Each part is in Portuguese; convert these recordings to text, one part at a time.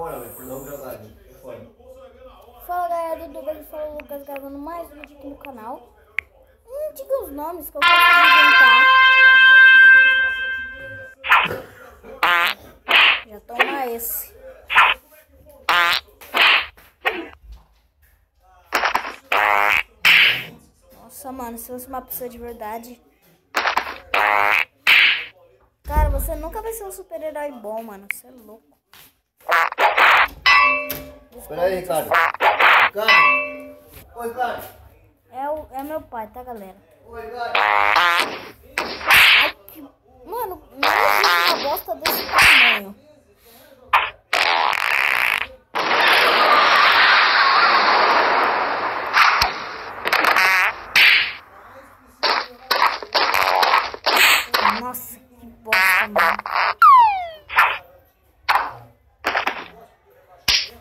fora, velho. Perdão, casado. É fora. Fala galera, tudo bem? Fala o Lucas gravando mais um vídeo aqui no canal. Diga os nomes que eu quero inventar. Já toma esse. Nossa, mano, se fosse uma pessoa de verdade. Cara, você nunca vai ser um super-herói bom, mano. Você é louco. Espera aí, Ricardo. Ricardo. Oi, Ricardo. É meu pai, tá, galera? Oi, Ricardo. Ai, que... Mano, não existe uma bosta desse tamanho. Nossa, que bosta, mano.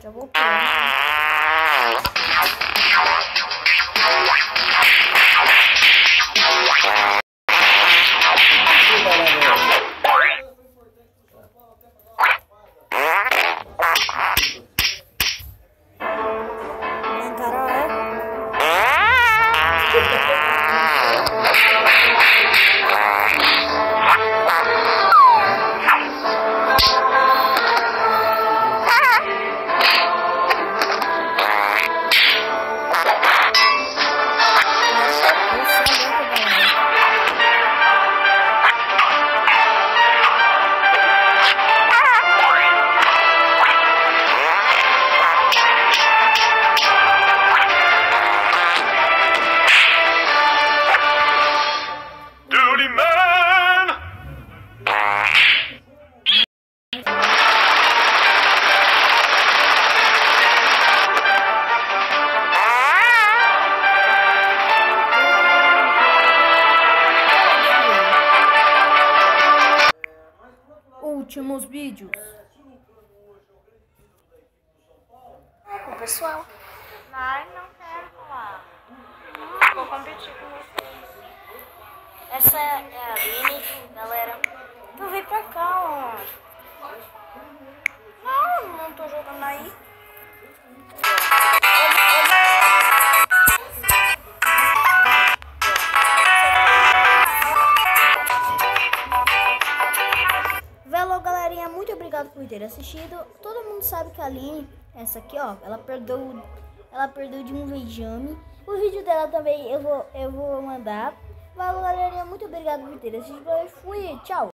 Já voltou. Vem, Carol, últimos vídeos. O pessoal. Ai, não quero falar. Vou competir com vocês. Essa é a Aline, galera. Tu vem pra cá, ó. Não tô jogando aí. Valeu, galerinha, muito obrigado por ter assistido. Todo mundo sabe que a Aline, essa aqui, ó, ela perdeu de um vejame. O vídeo dela também eu vou mandar. Valeu, galerinha, muito obrigado por ter assistido. Fui, tchau.